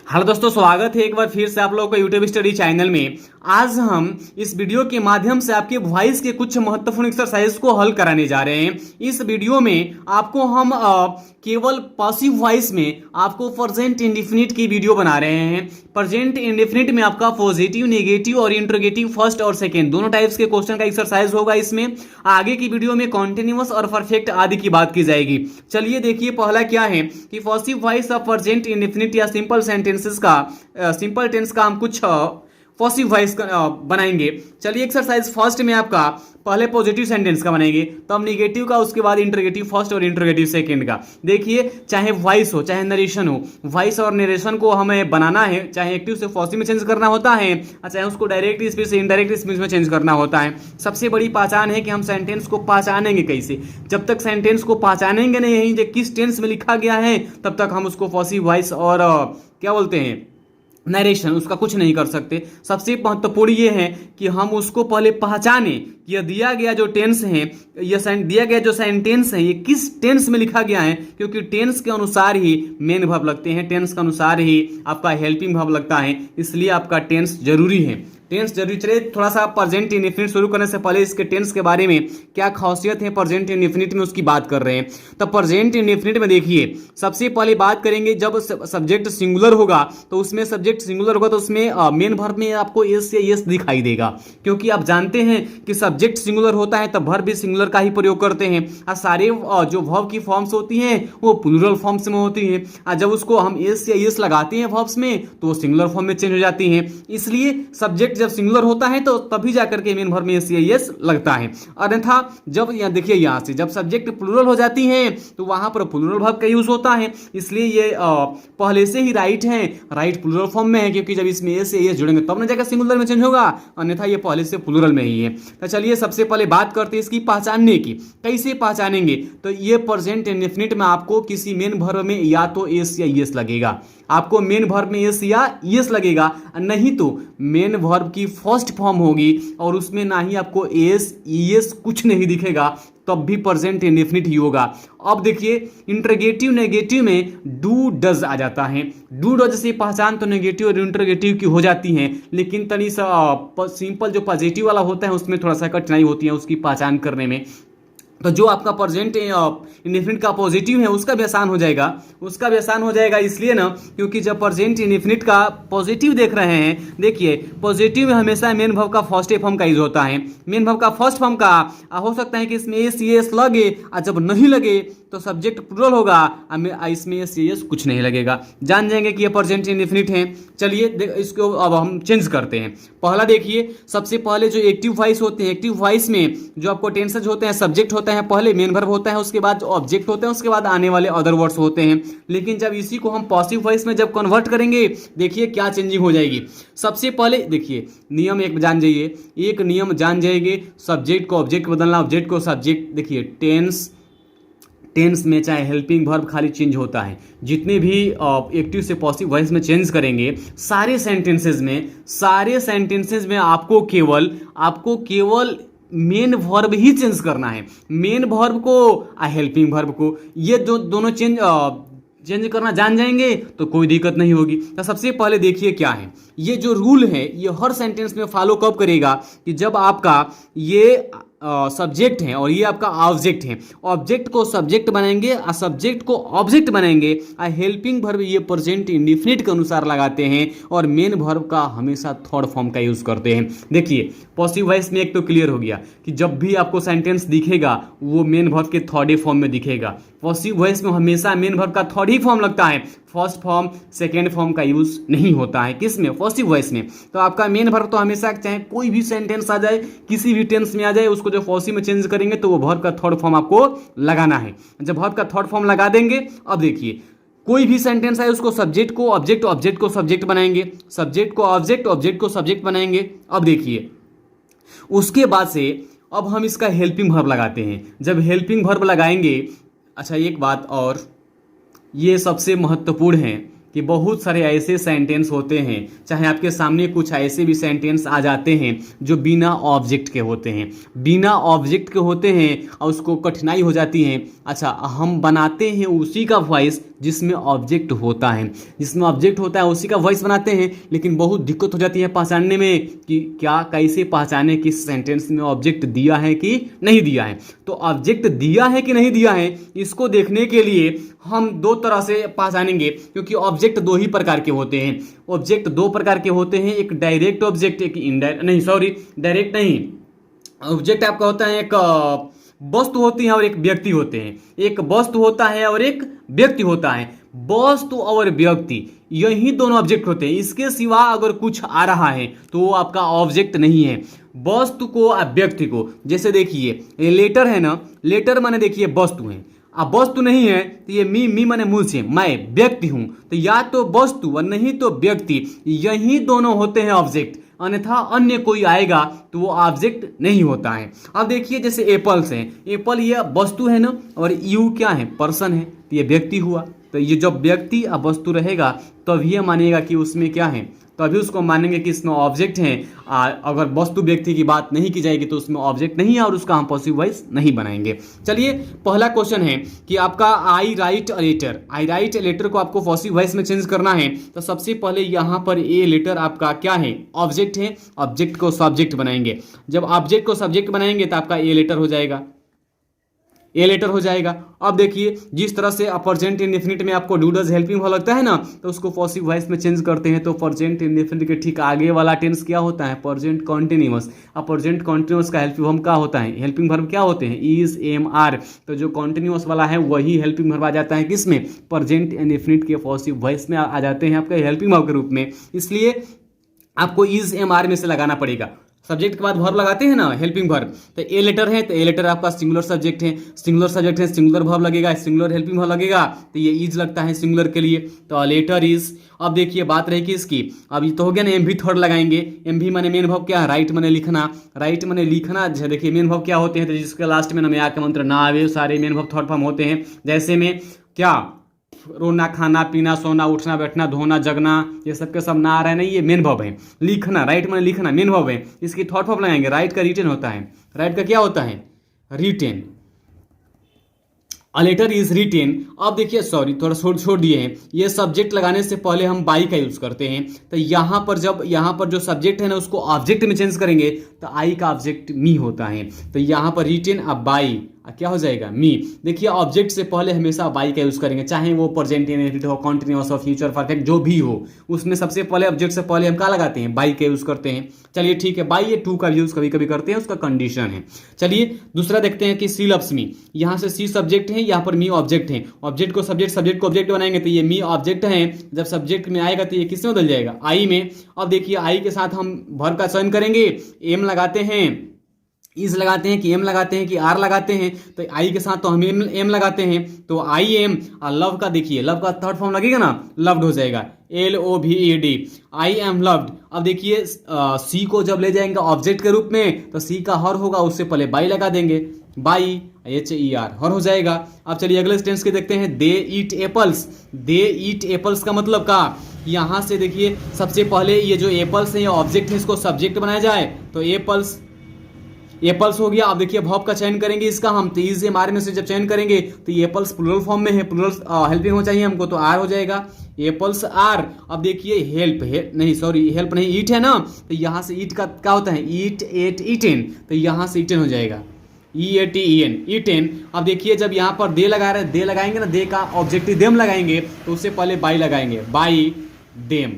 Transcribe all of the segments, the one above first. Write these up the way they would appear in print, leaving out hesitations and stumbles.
Hello दोस्तों, स्वागत है एक बार फिर से आप लोगों को यूट्यूब स्टडी चैनल में। आज हम इस वीडियो के माध्यम से आपके वॉइस के कुछ महत्वपूर्ण एक्सरसाइज को हल कराने जा रहे हैं। इस वीडियो में आपको हम केवल पॉसिव वॉइस में आपको प्रेजेंट इंडेफिनिट की वीडियो बना रहे हैं। प्रेजेंट इंडेफिनिट में आपका पॉजिटिव, नेगेटिव और इंट्रोगेटिव फर्स्ट और सेकेंड दोनों टाइप्स के क्वेश्चन का एक्सरसाइज होगा। इसमें आगे की वीडियो में कॉन्टिन्यूअस और परफेक्ट आदि की बात की जाएगी। चलिए देखिए, पहला क्या है कि पॉसिव वॉइस ऑफ प्रेजेंट इंडेफिनिट या सिंपल सेंटेंसेस का सिंपल टेंस का हम कुछ पॉसिव वॉइस बनाएंगे। चलिए एक्सरसाइज फर्स्ट में आपका पहले पॉजिटिव सेंटेंस का बनाएंगे, तो हम निगेटिव का, उसके बाद इंट्रोगेटिव फर्स्ट और इंट्रोगेटिव सेकंड का। देखिए, चाहे वॉइस हो चाहे नरेशन हो, वॉइस और नरेशन को हमें बनाना है, चाहे एक्टिव से पॉसिव में चेंज करना होता है और चाहे उसको डायरेक्ट स्पीच से इनडायरेक्ट स्पीच में चेंज करना होता है। सबसे बड़ी पहचान है कि हम सेंटेंस को पहचानेंगे कैसे। जब तक सेंटेंस को पहचानेंगे नहीं जो किस टेंस में लिखा गया है, तब तक हम उसको पॉसिव वॉइस और क्या बोलते हैं नरेशन, उसका कुछ नहीं कर सकते। सबसे महत्वपूर्ण ये है कि हम उसको पहले पहचाने कि यह दिया गया जो टेंस है, यह दिया गया जो सेंटेंस है, ये किस टेंस में लिखा गया है, क्योंकि टेंस के अनुसार ही मेन वर्ब लगते हैं, टेंस के अनुसार ही आपका हेल्पिंग वर्ब लगता है, इसलिए आपका टेंस जरूरी है। टेंस जरूरी। चलिए थोड़ा सा प्रेजेंट इंडेफिनिट शुरू करने से पहले इसके टेंस के बारे में क्या खासियत है प्रेजेंट इंडेफिनिट में, उसकी बात कर रहे हैं। तो प्रेजेंट इंडेफिनिट में देखिए, सबसे पहले बात करेंगे जब सब्जेक्ट सिंगुलर होगा, तो उसमें सब्जेक्ट सिंगुलर होगा तो उसमें मेन वर्ब में आपको एस या यस दिखाई देगा, क्योंकि आप जानते हैं कि सब्जेक्ट सिंगुलर होता है तो वर्ब भी सिंगुलर का ही प्रयोग करते हैं और सारे जो वर्ब की फॉर्म्स होती हैं वो प्लूरल फॉर्म्स में होती हैं। और जब उसको हम एस या यस लगाते हैं वर्ब्स में तो वो सिंगुलर फॉर्म में चेंज हो जाती हैं। इसलिए सब्जेक्ट जब सिंगुलर होता है तो तभी जाकर के मेन वर्ब में एस या यस लगता है। अन्यथा जब यहाँ देखिए, यहाँ से जब सब्जेक्ट प्लूरल हो जाती है तो वहां पर प्लूरल वर्ब का यूज होता है, इसलिए ये पहले से ही राइट है, राइट प्लूरल फॉर्म में है, क्योंकि जब इसमें एस या यस जुड़ेंगे तब ना जाकर सिंगुलर में चेंज होगा, अन्यथा ये पहले से प्लूरल में ही है। तो चलिए सबसे पहले बात करते हैं इसकी पहचानने की। कैसे पहचानेंगे? तो ये प्रेजेंट इंडेफिनिट में आपको किसी मेन वर्ब में या तो एस या यस लगेगा, आपको मेन वर्ब में एस या यस लगेगा, नहीं तो मेन वर्ब की फर्स्ट फॉर्म होगी और उसमें ना ही आपको एस यस कुछ नहीं दिखेगा, तब भी प्रेजेंट इंडेफिनिट ही होगा। अब देखिए, इंट्रोगेटिव नेगेटिव में डू डज आ जाता है। डू डज से पहचान तो नेगेटिव और इंट्रोगेटिव की हो जाती है, लेकिन तनी सा सिंपल जो पॉजिटिव वाला होता है उसमें थोड़ा सा कठिनाई होती है उसकी पहचान करने में। तो जो आपका प्रेजेंट इंडेफिनिट का पॉजिटिव है उसका भी आसान हो जाएगा, उसका भी आसान हो जाएगा, इसलिए ना क्योंकि जब प्रेजेंट इंडेफिनिट का पॉजिटिव देख रहे हैं, देखिए पॉजिटिव में हमेशा मेन वर्ब का फर्स्ट फॉर्म का यूज होता है। मेन वर्ब का फर्स्ट फॉर्म का हो सकता है कि इसमें एस यस लगे और जब नहीं लगे तो सब्जेक्ट प्लूरल होगा, इसमें एस यस कुछ नहीं लगेगा, जान जाएंगे कि ये प्रेजेंट इंडेफिनिट है। चलिए इसको अब हम चेंज करते हैं। पहला देखिए, सबसे पहले जो एक्टिव वॉइस होते हैं, एक्टिव वॉइस में जो आपको टेंसेज होते हैं, सब्जेक्ट होता है, पहले मेन वर्ब होता है, उसके बाद ऑब्जेक्ट होते हैं, उसके बाद आने वाले अदर वर्ड्स होते हैं। लेकिन जब इसी को हम पॉसिव वॉइस में जब कन्वर्ट करेंगे, देखिए क्या चेंजिंग हो जाएगी। सबसे पहले देखिए, नियम एक जान जाइए, एक नियम जान जाएंगे, सब्जेक्ट को ऑब्जेक्ट बदलना, ऑब्जेक्ट को सब्जेक्ट। देखिए टेंस में चाहे हेल्पिंग वर्ब खाली चेंज होता है, जितने भी एक्टिव से पॉसिव वॉइस में चेंज करेंगे सारे सेंटेंसेज में आपको केवल मेन वर्ब ही चेंज करना है। मेन वर्ब को हेल्पिंग वर्ब को, ये दोनों चेंज करना जान जाएंगे तो कोई दिक्कत नहीं होगी। तो सबसे पहले देखिए क्या है, ये जो रूल है ये हर सेंटेंस में फॉलो कब करेगा कि जब आपका ये सब्जेक्ट है और ये आपका ऑब्जेक्ट है, ऑब्जेक्ट को सब्जेक्ट बनाएंगे और सब्जेक्ट को ऑब्जेक्ट बनाएंगे और हेल्पिंग वर्ब ये प्रेजेंट इंडेफिनिट के अनुसार लगाते हैं और मेन वर्ब का हमेशा थर्ड फॉर्म का यूज करते हैं। देखिए पॉसिव वॉइस में एक तो क्लियर हो गया कि जब भी आपको सेंटेंस दिखेगा वो मेन वर्ब के थर्ड फॉर्म में दिखेगा। पॉसिव वॉइस में हमेशा मेन वर्ब का थर्ड ही फॉर्म लगता है, फर्स्ट फॉर्म सेकेंड फॉर्म का यूज नहीं होता है। किसमें? पॉसिव वॉइस में। तो आपका मेन वर्ब तो हमेशा चाहे कोई भी सेंटेंस आ जाए, किसी भी टेंस में आ जाए, उसको जो पॉसिव में चेंज करेंगे तो वो वर्ब का थर्ड फॉर्म आपको लगाना है। जब वर्ब का थर्ड फॉर्म लगा देंगे, अब देखिए कोई भी सेंटेंस आए उसको सब्जेक्ट को ऑब्जेक्ट, ऑब्जेक्ट को सब्जेक्ट बनाएंगे, सब्जेक्ट को ऑब्जेक्ट, ऑब्जेक्ट को सब्जेक्ट बनाएंगे। अब देखिए उसके बाद से अब हम इसका हेल्पिंग वर्ब लगाते हैं। जब हेल्पिंग वर्ब लगाएंगे, अच्छा एक बात और ये सबसे महत्वपूर्ण है कि बहुत सारे ऐसे सेंटेंस होते हैं, चाहे आपके सामने कुछ ऐसे भी सेंटेंस आ जाते हैं जो बिना ऑब्जेक्ट के होते हैं, बिना ऑब्जेक्ट के होते हैं और उसको कठिनाई हो जाती है। अच्छा, हम बनाते हैं उसी का वॉइस जिसमें ऑब्जेक्ट होता है, जिसमें ऑब्जेक्ट होता है उसी का वॉइस बनाते हैं, लेकिन बहुत दिक्कत हो जाती है पहचानने में कि क्या कैसे पहचाने कि सेंटेंस में ऑब्जेक्ट दिया है कि नहीं दिया है। तो ऑब्जेक्ट दिया है कि नहीं दिया है इसको देखने के लिए हम दो तरह से पहचानेंगे, क्योंकि ऑब्जेक्ट दो ही प्रकार के होते हैं। ऑब्जेक्ट दो प्रकार के होते हैं, एक डायरेक्ट ऑब्जेक्ट, एक इनडायरेक्ट, नहीं सॉरी डायरेक्ट नहीं। ऑब्जेक्ट आपका होता है, एक वस्तु होती है और एक व्यक्ति होते हैं। एक वस्तु होता है और एक व्यक्ति होता है। वस्तु और व्यक्ति यही दोनों ऑब्जेक्ट होते हैं। इसके सिवा अगर कुछ आ रहा है तो वो आपका ऑब्जेक्ट नहीं है। वस्तु को और व्यक्ति को, जैसे देखिए ये लेटर है ना, लेटर माने देखिए वस्तु है, अब वस्तु नहीं है तो ये मी माने मुझे, मैं व्यक्ति हूं, तो या तो वस्तु और नहीं तो व्यक्ति, यही दोनों होते हैं ऑब्जेक्ट। अन्यथा अन्य कोई आएगा तो वो ऑब्जेक्ट नहीं होता है। अब देखिए जैसे एप्पल्स हैं, एप्पल ये वस्तु है ना, और यू क्या है, पर्सन है, तो ये व्यक्ति हुआ। तो ये जब व्यक्ति अब वस्तु रहेगा तभी ये मानेगा कि उसमें क्या है, तभी उसको मानेंगे कि इसमें ऑब्जेक्ट है। अगर वस्तु व्यक्ति की बात नहीं की जाएगी तो उसमें ऑब्जेक्ट नहीं है और उसका हम पॉजिटिव वॉइस नहीं बनाएंगे। चलिए पहला क्वेश्चन है कि आपका I write a letter, I write a letter को आपको पॉजिटिव वॉइस में चेंज करना है। तो सबसे पहले यहाँ पर ए लेटर आपका क्या है, ऑब्जेक्ट है। ऑब्जेक्ट को सब्जेक्ट बनाएंगे। जब ऑब्जेक्ट को सब्जेक्ट बनाएंगे तो आपका ए लेटर हो जाएगा, ए लेटर हो जाएगा। अब देखिए जिस तरह से प्रेजेंट इंडेफिनिट में आपको डू डज हेल्पिंग वर्ब लगता है ना, तो उसको पॉजिटिव वॉइस में चेंज करते हैं। तो प्रेजेंट इंडेफिनिट के ठीक आगे वाला टेंस क्या होता है, प्रेजेंट कॉन्टिन्यूअस। अब प्रेजेंट कॉन्टिन्यूअस का हेल्पिंग वर्ब क्या होता है, हेल्पिंग वर्ब क्या होते हैं, इज, एम, आर। तो जो कॉन्टिन्यूअस वाला है वही हेल्पिंग वर्ब आ जाता है किसमें, प्रेजेंट इंडेफिनिट के पॉजिटिव वॉइस में आ जाते हैं आपके हेल्पिंग वर्ब के रूप में। इसलिए आपको इज, एम, आर में से लगाना पड़ेगा। सब्जेक्ट के बाद वर्ब लगाते हैं ना, हेल्पिंग वर्ब। तो ए लेटर है तो ए लेटर आपका सिंगुलर सब्जेक्ट है, सिंगुलर सब्जेक्ट है, सिंगुलर वर्ब लगेगा, सिंगुलर हेल्पिंग वर्ब लगेगा। तो ये इज लगता है सिंगुलर के लिए, तो लेटर इज। अब देखिए बात रहेगी इसकी, अब ये तो हो गया ना, एम भी थर्ड लगाएंगे। एम भी माने मेन वर्ब क्या है, राइट माने लिखना, राइट माने लिखना। देखिए मेन वर्ब क्या होते हैं, तो जिसके लास्ट में ना के मंत्र ना आवे, सारे मेन वर्ब थर्ड फॉर्म होते हैं। जैसे में क्या, रोना, खाना, पीना, सोना, उठना, बैठना, धोना, जगना, ये सब के सब ना आ रहा है नहीं, ये मेन वर्ब है। लिखना, राइट में लिखना मेन वर्ब है, इसकी थर्ड फॉर्म लगाएंगे। राइट का रिटेन होता है, राइट का क्या होता है, written. A letter is written. अब देखिए सॉरी थोड़ा छोड़ दिए हैं, ये सब्जेक्ट लगाने से पहले हम बाई का यूज करते हैं। तो यहाँ पर जब यहाँ पर जो सब्जेक्ट है ना उसको ऑब्जेक्ट में चेंज करेंगे तो आई का ऑब्जेक्ट मी होता है। तो यहाँ पर रिटेन, अब बाई क्या हो जाएगा, मी। देखिए ऑब्जेक्ट से पहले हमेशा बाई का यूज करेंगे, चाहे वो प्रेजेंट इंडेफिनिट हो, कॉन्टिन्यूअस हो, फ्यूचर परफेक्ट जो भी हो, उसमें सबसे पहले ऑब्जेक्ट से पहले हम क्या लगाते हैं, बाई का यूज करते हैं। चलिए ठीक है, बाई ये टू का यूज कभी कभी करते हैं, उसका कंडीशन है। चलिए दूसरा देखते हैं कि सी लव्स मी। यहाँ से सी सब्जेक्ट है, यहाँ पर मी ऑब्जेक्ट है। ऑब्जेक्ट को सब्जेक्ट, सब्जेक्ट को ऑब्जेक्ट बनाएंगे तो ये मी ऑब्जेक्ट है। जब सब्जेक्ट में आएगा तो ये किसमें बदल जाएगा, आई में। अब देखिए आई के साथ हम वर्ब का चयन करेंगे, एम लगाते हैं, इज लगाते हैं कि एम लगाते हैं कि आर लगाते हैं। तो आई के साथ तो हम एम लगाते हैं, तो आई एम। और लव का देखिए, लव का थर्ड फॉर्म लगेगा ना, लव्ड हो जाएगा, LOVED, आई एम लव्ड। अब देखिए सी को जब ले जाएंगे ऑब्जेक्ट के रूप में तो सी का हर होगा, उससे पहले बाई लगा देंगे, बाई, HER, हर हो जाएगा। अब चलिए अगले टेंस के देखते हैं, दे ईट एप्पल्स। दे ईट एप्पल्स का मतलब का, यहाँ से देखिए सबसे पहले ये जो एप्पल्स है ये ऑब्जेक्ट है, इसको सब्जेक्ट बनाया जाए तो एप्पल्स, एप्पल्स हो गया। अब देखिए वर्ब का चयन करेंगे इसका हम, तो इज, एम, आर में से जब चयन करेंगे तो ये एप्पल्स प्लुरल फॉर्म में है, प्लुरल हेल्पिंग हो चाहिए हमको, तो आर हो जाएगा, एप्पल्स आर। अब देखिए हेल्प है, नहीं सॉरी हेल्प नहीं, ईट है ना, तो यहाँ से ईट का क्या होता है, ईट, एट, ईटेन, तो यहाँ से ईटेन हो जाएगा, EATEN, ईटेन। अब देखिए जब यहाँ पर दे लगा रहे, दे लगाएंगे ना, दे का ऑब्जेक्टिव देम लगाएंगे तो उससे पहले बाई लगाएंगे, बाई देम।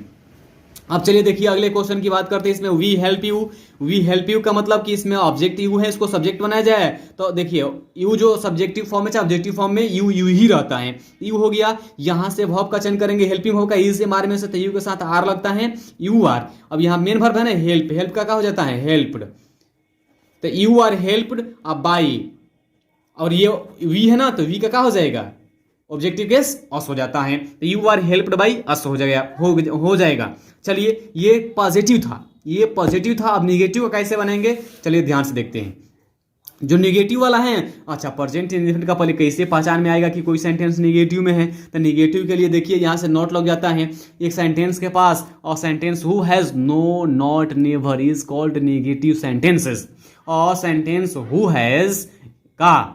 अब चलिए देखिए अगले क्वेश्चन की बात करते हैं। इसमें we help you, we help you का मतलब कि इसमें ऑब्जेक्ट यू है, इसको सब्जेक्ट बनाया जाए तो देखिए यू जो सब्जेक्टिव फॉर्म है, ऑब्जेक्टिव फॉर्म में यू ही रहता है, यू हो गया। यहाँ से वर्ब का चयन करेंगे, हेल्पिंग वर्ब का इज, एम, आर में से, तो यू के साथ आर लगता है, यू आर। अब यहाँ मेन वर्ब है ना हेल्प, हेल्प का क्या हो जाता है, हेल्प्ड, तो यू आर हेल्प्ड। अब बाई, और ये वी है ना तो वी का क्या हो जाएगा, ऑब्जेक्टिव केस अस हो जाता है, तो you are helped by us हो जाएगा, हो जाएगा। चलिए ये पॉजिटिव था, ये पॉजिटिव था। अब निगेटिव का कैसे बनेंगे, चलिए ध्यान से देखते हैं। जो निगेटिव वाला है, अच्छा प्रेजेंट इंडेफिनिट का पहले कैसे पहचान में आएगा कि कोई सेंटेंस निगेटिव में है, तो निगेटिव के लिए देखिए यहाँ से नॉट लग जाता है एक सेंटेंस के पास, और sentence who has no not never is called negative sentences, और सेंटेंस हु हैज का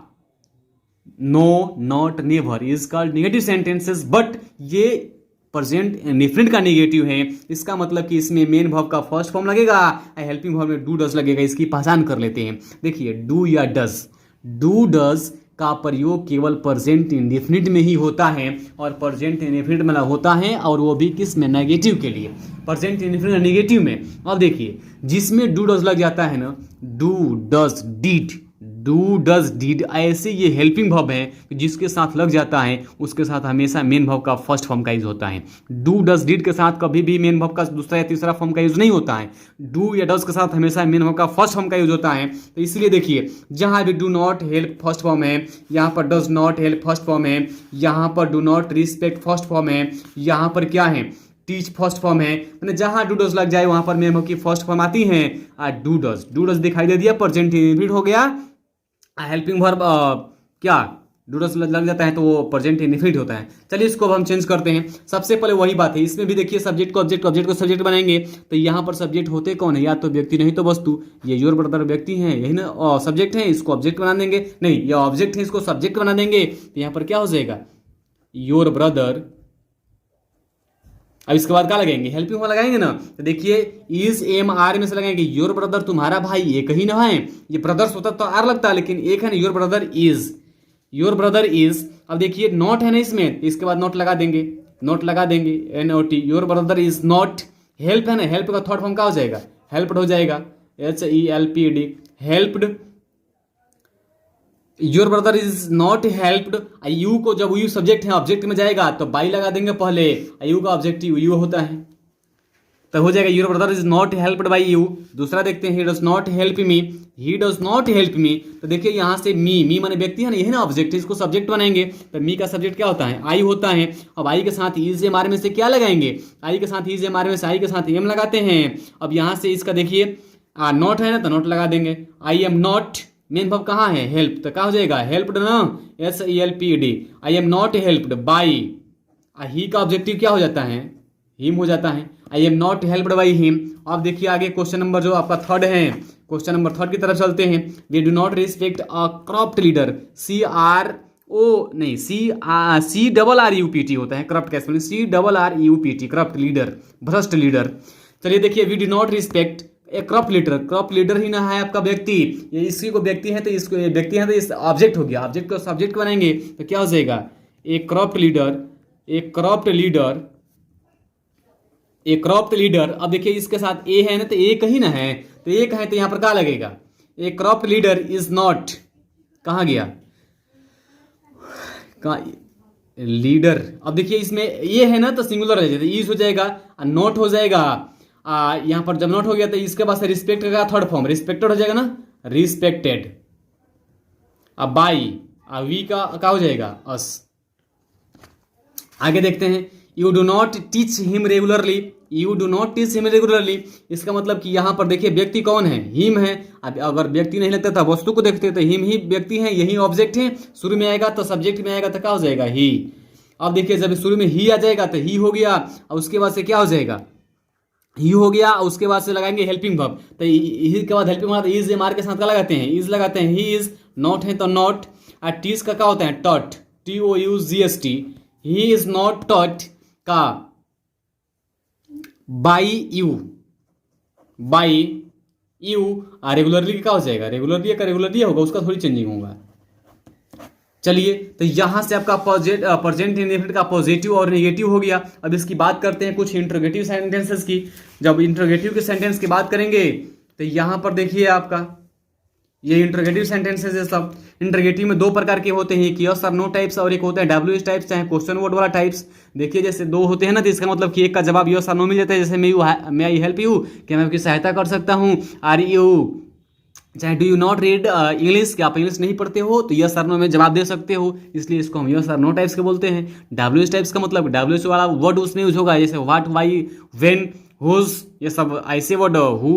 no not never is called negative sentences, but ये प्रेजेंट इंडेफिनिट का निगेटिव है, इसका मतलब कि इसमें मेन वर्ब का फर्स्ट फॉर्म लगेगा, हेल्पिंग वर्ब में डू डज लगेगा। इसकी पहचान कर लेते हैं। देखिए डू या डज, डू डज का प्रयोग केवल प्रेजेंट इंडेफिनिट में ही होता है, और प्रेजेंट इंडेफिनिट में होता है, और वो भी किस में, नेगेटिव के लिए, प्रेजेंट इंडेफिनिट नेगेटिव में। अब देखिए जिसमें डू डज लग जाता है ना, do does did, do does did, ऐसे ये हेल्पिंग वर्ब है जिसके साथ लग जाता है उसके साथ हमेशा मेन वर्ब का फर्स्ट फॉर्म का यूज होता है। डू डज डिड के साथ कभी भी मेन वर्ब का दूसरा या तीसरा फॉर्म का यूज नहीं होता है। डू या डज के साथ हमेशा मेन वर्ब का फर्स्ट फॉर्म का यूज होता है। तो इसलिए देखिए जहां भी do not help first form है, यहाँ पर does not help first form है, यहाँ पर do not respect first form है, यहाँ पर क्या है, टीच फर्स्ट फॉर्म है, मैंने जहां डू डज लग जाए वहां पर मेन वर्ब की फर्स्ट फॉर्म आती है। डू डज, डू डज दिखाई दे दिया, प्रेजेंट इंडेफिनिट हो गया। हेल्पिंग वर्ब क्या, डू डज लग जाता है तो वो प्रेजेंट इंडेफिनिट होता है। चलिए इसको अब हम चेंज करते हैं। सबसे पहले वही बात है, इसमें भी देखिए सब्जेक्ट को ऑब्जेक्ट, ऑब्जेक्ट को सब्जेक्ट बनाएंगे, तो यहाँ पर सब्जेक्ट होते कौन है, या तो व्यक्ति नहीं तो वस्तु। ये योर ब्रदर व्यक्ति है, यही ना सब्जेक्ट है, इसको ऑब्जेक्ट बना देंगे, नहीं ये ऑब्जेक्ट है इसको सब्जेक्ट बना देंगे, तो यहाँ पर क्या हो जाएगा, योर ब्रदर। अब इसके बाद क्या लगेंगे, हेल्पिंग वर्ब लगाएंगे ना, तो देखिए इज एम आर में से लगाएंगे, योर ब्रदर तुम्हारा भाई, एक ही ना है, ये ब्रदर्स होता तो आर लगता है, लेकिन एक है ना, your brother is, your brother is. अब देखिए नॉट है ना इसमें, इसके बाद नॉट लगा देंगे, नॉट लगा देंगे, NOT, your brother is not. Help है ना, हेल्प का थर्ड फॉर्म क्या हो जाएगा, हेल्प्ड हो जाएगा, HELPD, helped. Your brother is not helped, you को जब यू सब्जेक्ट है ऑब्जेक्ट में जाएगा तो बाई लगा देंगे पहले, यू का ऑब्जेक्टिव यू होता है, तो हो जाएगा your brother is not helped by you. दूसरा देखते हैं, he does not help me, he does not help me, तो देखिए यहाँ से मी माने व्यक्ति है ना, यही ना ऑब्जेक्ट, इसको सब्जेक्ट बनाएंगे, तो मी का सब्जेक्ट क्या होता है, आई होता है। अब आई के साथ इज एम आर में से क्या लगाएंगे, आई के साथ इज एम आर में से आई के साथ एम लगाते हैं। अब यहाँ से इसका देखिए नॉट है ना, तो नॉट लगा देंगे, आई एम नॉट, मेन वर्ब कहाँ है, हेल्प, तो क्या हो जाएगा, हेल्प्ड ना, HELPD, I am not helped by, he का ऑब्जेक्टिव क्या हो जाता है, हिम हो जाता है, आई am not helped by him. अब देखिए आगे क्वेश्चन नंबर जो आपका थर्ड है, क्वेश्चन नंबर थर्ड की तरफ चलते हैं। We do not respect a corrupt leader, CRRUPT होता है, करप्ट कैसे, CRRUPT, करप्ट लीडर, भ्रष्ट लीडर। चलिए देखिए we do not respect a corrupt leader, corrupt leader ही ना है आपका व्यक्ति, ये इसी को व्यक्ति है तो इसको व्यक्ति है तो इस ऑब्जेक्ट हो गया, ऑब्जेक्ट को सब्जेक्ट बनाएंगे तो क्या हो जाएगा, ए करप्ट लीडर, ए करप्ट लीडर, ए करप्ट लीडर। अब देखिए इसके साथ ए है ना, तो एक ही ना है, तो एक है तो यहाँ पर क्या लगेगा, ए करप्ट लीडर इज नॉट, कहाँ गया, कहाँ, लीडर। अब देखिए इसमें ये है ना तो सिंगुलर हो जाएगा, इज हो जाएगा, नॉट हो जाएगा, यहाँ पर जब नॉट हो गया तो इसके पास रिस्पेक्ट का थर्ड फॉर्म रिस्पेक्टेड हो जाएगा ना, रिस्पेक्टेड। अब बाई, वी का क्या हो जाएगा, अस। आगे देखते हैं, you do not teach him regularly, you do not teach him regularly, इसका मतलब कि यहाँ पर देखिए व्यक्ति कौन है, हिम है। अब अगर व्यक्ति नहीं लगता था वस्तु को देखते तो हिम ही व्यक्ति है, यही ऑब्जेक्ट है, शुरू में आएगा तो सब्जेक्ट में आएगा तो क्या हो जाएगा, ही। अब देखिए जब शुरू में ही आ जाएगा तो ही हो गया, और उसके बाद से क्या हो जाएगा, ही हो गया, और उसके बाद से लगाएंगे हेल्पिंग वर्ब, तो ही के बाद helping verb is am are के साथ क्या लगाते हैं, इज लगाते हैं, ही इज, नॉट है तो नॉट, और टीच का क्या होता है, taught, TOUGHT, he is not taught का by you, by you. Regularly क्या हो जाएगा, रेगुलरली का रेगुलरली होगा, उसका थोड़ी चेंजिंग होगा। चलिए तो यहां से आपका प्रेजेंट इंडेफिनिट का पॉजिटिव और नेगेटिव हो गया। अब इसकी बात करते हैं कुछ इंट्रोगेटिव सेंटेंसेस की। जब इंट्रोगेटिव के सेंटेंस की बात करेंगे तो यहां पर देखिए आपका ये इंट्रोगेटिव सेंटेंसेस है सब। इंट्रोगेटिव में दो प्रकार के होते हैं, एक यस और नो टाइप्स और एक होता है WH टाइप्स, चाहे क्वेश्चन वर्ड वाला टाइप्स। देखिए जैसे दो होते हैं ना, तो इसका मतलब कि एक का जवाब यस और नो मिल जाता है, जैसे मैं आई हेल्प यू, क्या मैं आपकी सहायता कर सकता हूँ, आर यू, चाहे do you not read English, क्या आप इंग्लिश नहीं पढ़ते हो, तो यस और नो में जवाब दे सकते हो, इसलिए इसको हम यस और नो टाइप्स के बोलते हैं। WH टाइप्स का मतलब WH वाला वर्ड उसमें यूज होगा, जैसे व्हाट, वाई, व्हेन, हुज, ये सब ऐसे वर्ड हु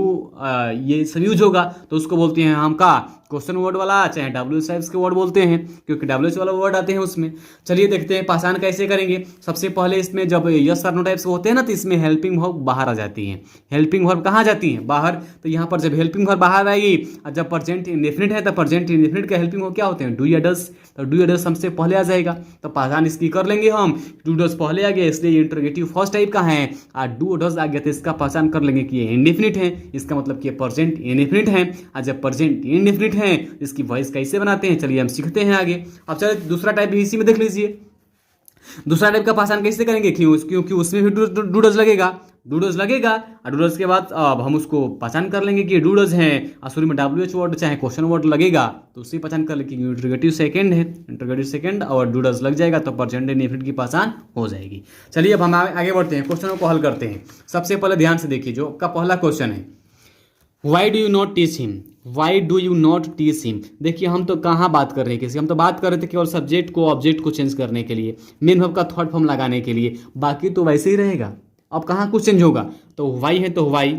ये सब यूज होगा तो उसको बोलते हैं हम का क्वेश्चन वर्ड वाला, चाहे WH टाइप्स के वर्ड बोलते हैं क्योंकि WH वाला वर्ड आते हैं उसमें। चलिए देखते हैं पहचान कैसे करेंगे। सबसे पहले इसमें जब यस और नो टाइप्स होते हैं ना तो इसमें हेल्पिंग वर्ब बाहर आ जाती है। हेल्पिंग वर्ब कहाँ जाती है? बाहर। तो यहाँ पर जब हेल्पिंग वर्ब बाहर आएगी और जब प्रेजेंट इंडेफिनिट है तो प्रेजेंट इंडेफिनिट का हेल्पिंग वर्ब क्या होते हैं? डू या डज। तो डू या डज हमसे पहले आ जाएगा तो पहचान इसकी कर लेंगे हम। डू डज पहले आ गया इसलिए इंटरोगेटिव फर्स्ट टाइप का है और डू डज आ गया तो इसका पहचान कर लेंगे कि ये इंडेफिनिट है, इसका मतलब कि प्रेजेंट इंडेफिनिट है। और जब प्रेजेंट इंडेफिनिट है इसकी वॉइस कैसे बनाते हैं चलिए हम सीखते हैं आगे। अब चलिए दूसरा टाइप भी इसी में देख लीजिए। दूसरा टाइप का पहचान कैसे करेंगे? क्योंकि उसमें भी डू डज लगेगा। डू डज लगेगा और डू डज के बाद अब हम उसको पहचान कर लेंगे कि डू डज है और शुरू में WH वर्ड चाहे क्वेश्चन वर्ड लगेगा तो उससे पहचान कर लेंगे कि इंटरोगेटिव सेकंड है, इंटरोगेटिव सेकंड और डू डज लग जाएगा तो प्रेजेंट इंडेफिनिट की पहचान हो जाएगी। चलिए अब हम आगे बढ़ते हैं, क्वेश्चनों को हल करते हैं। सबसे पहले ध्यान से देखिए जो आपका पहला क्वेश्चन है, why do you not teach him. Why do you not teach him. देखिए हम तो कहाँ बात कर रहे हैं किसी, हम तो बात कर रहे थे केवल सब्जेक्ट को ऑब्जेक्ट को चेंज करने के लिए, मेन वर्ब का थर्ड फॉर्म लगाने के लिए, बाकी तो वैसे ही रहेगा। अब कहाँ कुछ चेंज होगा? तो वाई है तो वाई।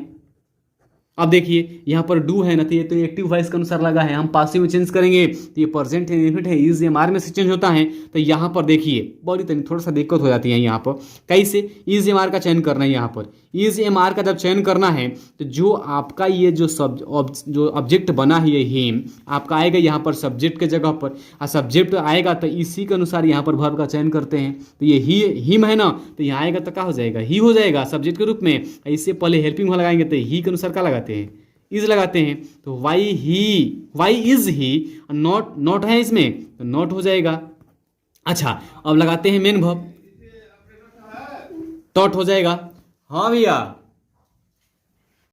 अब देखिए यहाँ पर डू है ना तो ये तो एक्टिव वॉइस के अनुसार लगा है, हम पासिव में चेंज करेंगे तो ये प्रेजेंट इंडेफिनिट है, इज एम आर में से चेंज होता है। तो यहाँ पर देखिए बड़ी तनी थोड़ा सा दिक्कत हो जाती है यहाँ पर। कैसे? इज एम आर का चयन करना है। यहाँ पर इज एम आर का जब चयन करना है तो जो आपका ये जो जो ऑब्जेक्ट बना है ये हिम आपका आएगा यहाँ पर सब्जेक्ट के जगह पर, और सब्जेक्ट आएगा तो इसी के अनुसार यहाँ पर वर्ब का चयन करते हैं। तो ये ही हिम है ना तो यहाँ आएगा तो क्या हो जाएगा? ही हो जाएगा सब्जेक्ट के रूप में। इससे पहले हेल्पिंग लगाएंगे तो ही के अनुसार क्या लगाते हैं? इज लगाते हैं। तो why he, why is he, not not है इसमें तो नॉट हो जाएगा। अच्छा अब लगाते हैं मेन वर्ब, टॉट हो जाएगा। हाँ भैया